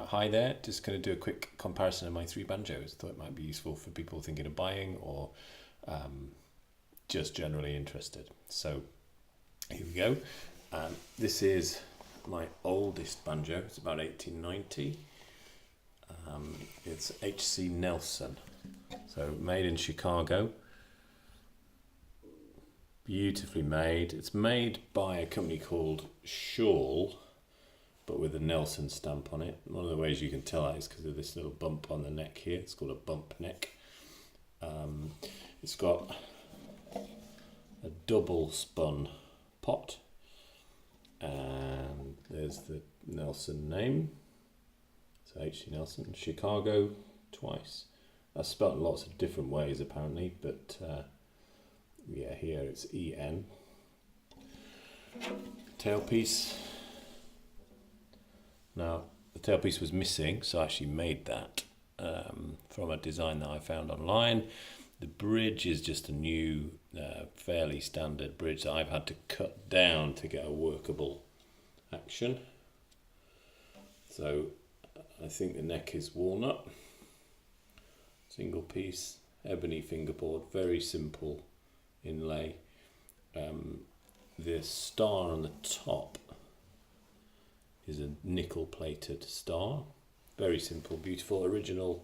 Hi there, just going to do a quick comparison of my three banjos. Thought it might be useful for people thinking of buying or just generally interested. So here we go. This is my oldest banjo. It's about 1890. It's H.C. Nelson, so made in Chicago. Beautifully made. It's made by a company called Shawl, but with a Nelson stamp on it. One of the ways you can tell that is because of this little bump on the neck here. It's called a bump neck. It's got a double spun pot, and there's the Nelson name. So H.C. Nelson, Chicago twice. That's spelled in lots of different ways apparently, but yeah, here it's E-N. Tailpiece. Now, the tailpiece was missing, so I actually made that from a design that I found online. The bridge is just a new, fairly standard bridge that I've had to cut down to get a workable action. So, I think the neck is walnut. Single piece, ebony fingerboard, very simple inlay. The star on the top is a nickel plated star, very simple, beautiful, original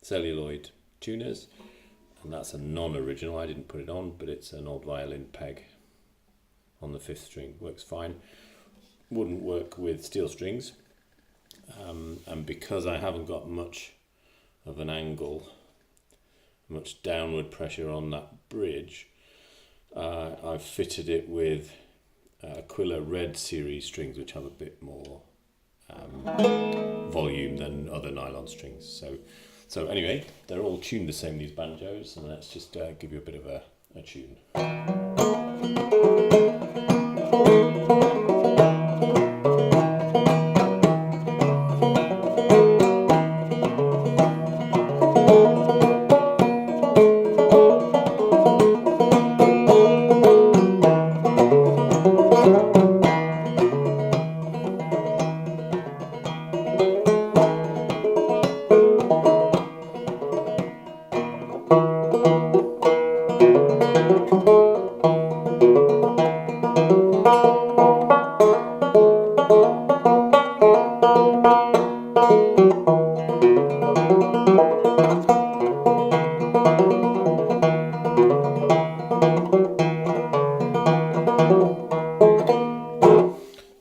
celluloid tuners, and that's a non-original. I didn't put it on, but it's an old violin peg on the 5th string. Works fine. Wouldn't work with steel strings, and because I haven't got much of an angle, much downward pressure on that bridge, I've fitted it with Aquila Red series strings, which have a bit more volume than other nylon strings. So anyway, they're all tuned the same, these banjos, and let's just give you a bit of a tune.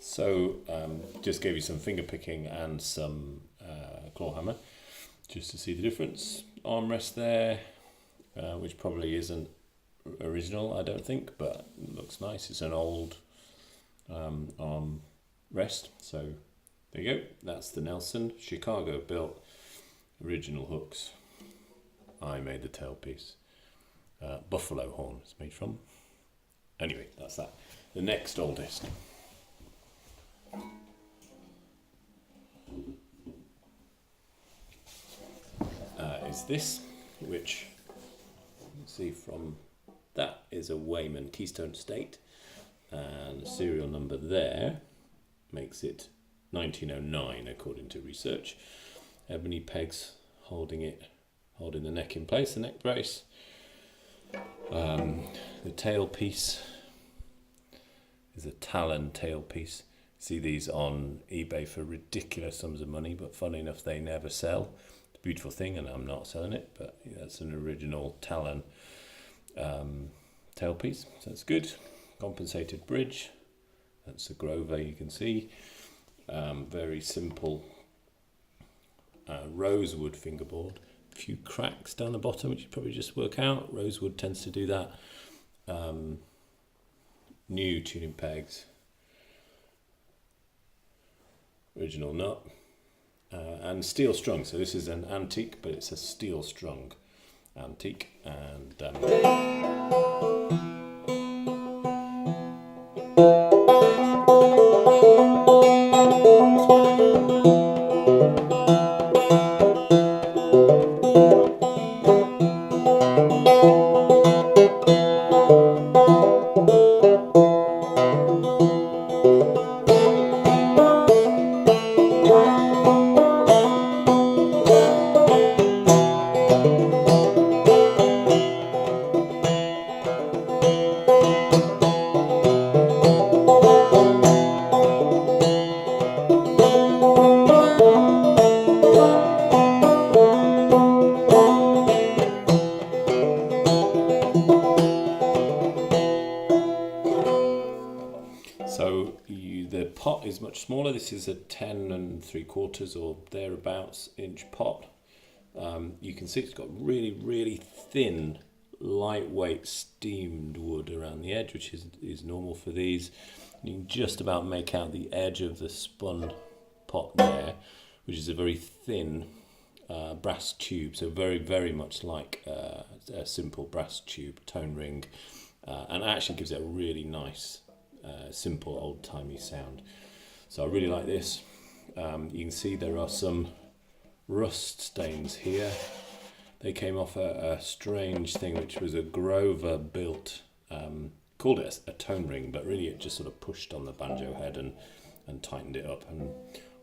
So just gave you some finger picking and some claw hammer just to see the difference. Armrest there, which probably isn't original, I don't think, but it looks nice. It's an old armrest. So there you go. That's the Nelson, Chicago built, original hooks. I made the tailpiece. Buffalo horn it's made from. Anyway, that's that. The next oldest. Is this, which you can see from that is a Weymann Keystone State, and the serial number there makes it 1909 according to research. Ebony pegs holding the neck in place, the neck brace. The tailpiece is a Talon tailpiece. See these on eBay for ridiculous sums of money, but funny enough they never sell. It's a beautiful thing, and I'm not selling it, but that's an original Talon tailpiece, so that's good. Compensated bridge, that's a Grover, you can see. Very simple rosewood fingerboard. A few cracks down the bottom, which you probably just work out. Rosewood tends to do that. New tuning pegs. Original nut. And steel strung. So this is an antique, but it's a steel strung antique. And This is a 10 3/4 or thereabouts inch pot. You can see it's got really thin, lightweight steamed wood around the edge, which is normal for these. You can just about make out the edge of the spun pot there, which is a very thin brass tube, so very much like a simple brass tube tone ring, and actually gives it a really nice simple old-timey sound. So I really like this. You can see there are some rust stains here. They came off a strange thing which was a Grover built, called it a tone ring, but really it just sort of pushed on the banjo head and tightened it up, and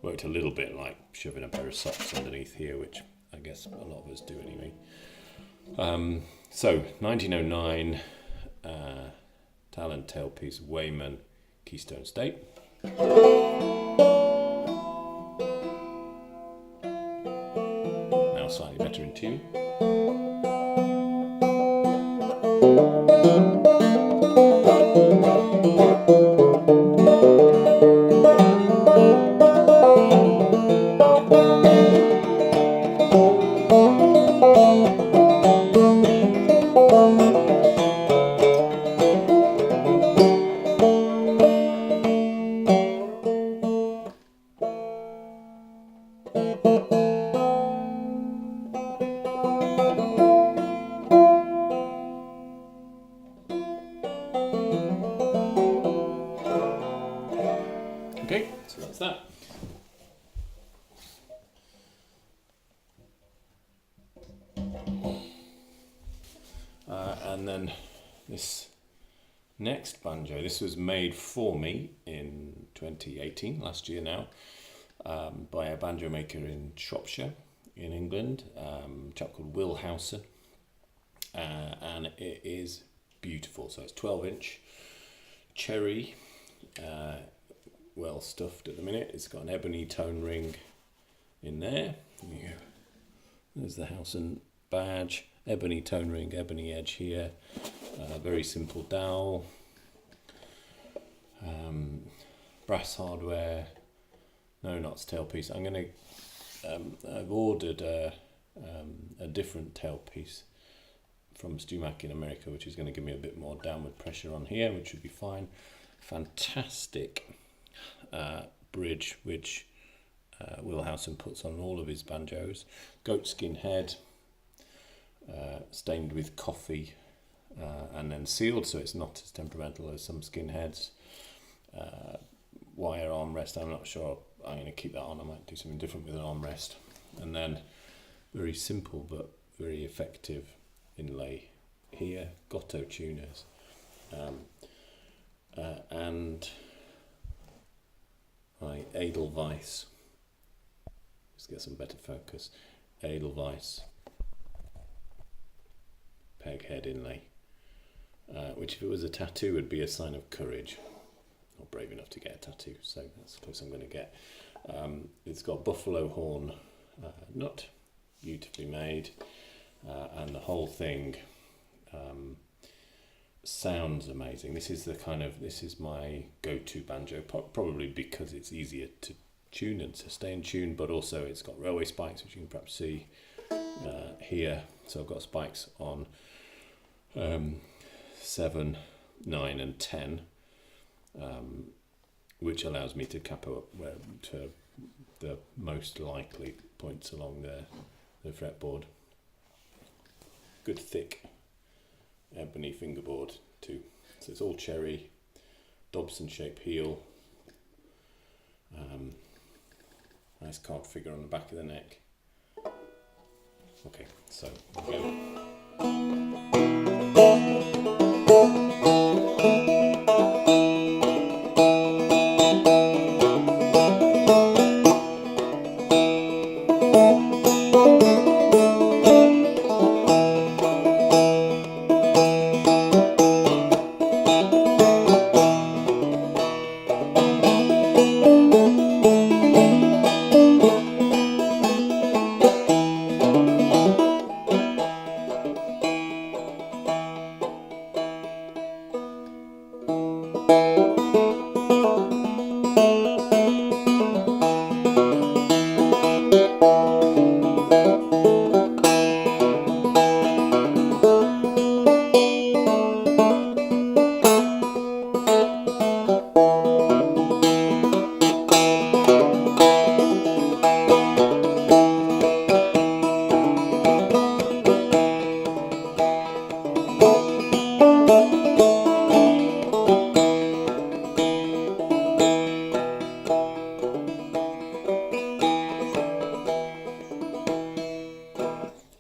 worked a little bit like shoving a pair of socks underneath here, which I guess a lot of us do anyway. So 1909 Talon tailpiece, Weymann Keystone State. Now slightly better in tune. Okay, so that's that. And then this next banjo, this was made for me in 2018, last year now, by a banjo maker in Shropshire in England, a chap called Will Howson, and it is beautiful. So it's 12-inch cherry, well stuffed at the minute. It's got an ebony tone ring in there. There's the Howson badge, ebony tone ring, ebony edge here, very simple dowel, brass hardware, no knots tailpiece. I'm going to, I've ordered a different tailpiece from Stumac in America, which is going to give me a bit more downward pressure on here, which should be fine. Fantastic bridge, which Will Howson puts on all of his banjos. Goatskin head, stained with coffee, and then sealed, so it's not as temperamental as some skin heads. Wire armrest, I'm not sure I'm going to keep that on. I might do something different with an armrest. And then very simple but very effective inlay here, Gotto tuners, and my Edelweiss. Let's get some better focus. Edelweiss peg head inlay, which if it was a tattoo would be a sign of courage. Not brave enough to get a tattoo, so that's the close I'm going to get. It's got buffalo horn nut, beautifully made, and the whole thing sounds amazing. This is my go-to banjo, probably because it's easier to tune and to stay in tune, but also it's got railway spikes, which you can perhaps see here. So I've got spikes on 7, 9 and 10, which allows me to capo up to the most likely points along the fretboard. Good thick ebony fingerboard too. So it's all cherry, Dobson shape heel, nice carved figure on the back of the neck. Okay, so here we go.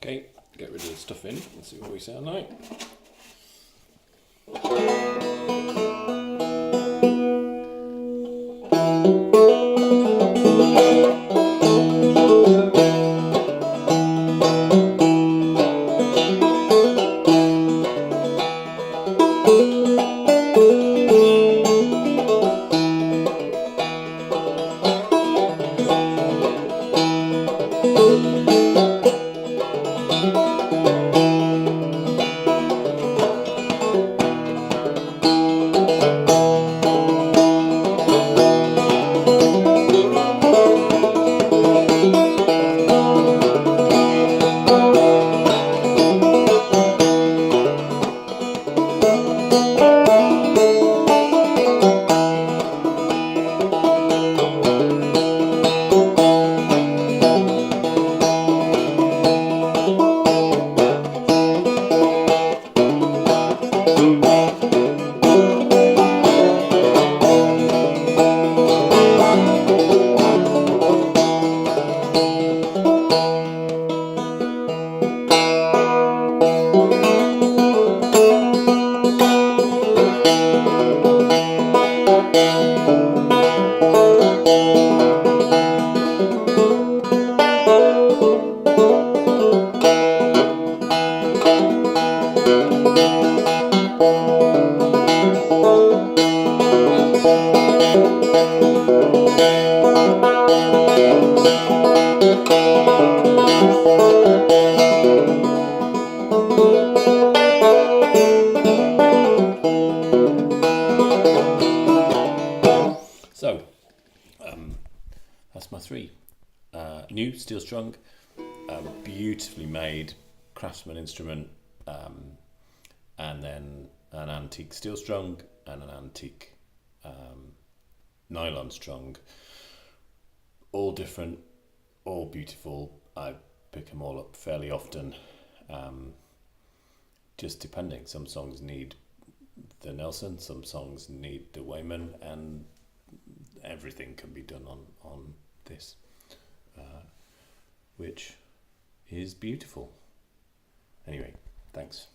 Okay, get rid of the stuff in and see what we sound like. So, that's my three. New steel strung, beautifully made craftsman instrument, and then an antique steel strung and an antique nylon strung. All different, all beautiful. I pick them all up fairly often, just depending. Some songs need the Nelson, some songs need the Weymann, and everything can be done on this, which is beautiful. Anyway, thanks.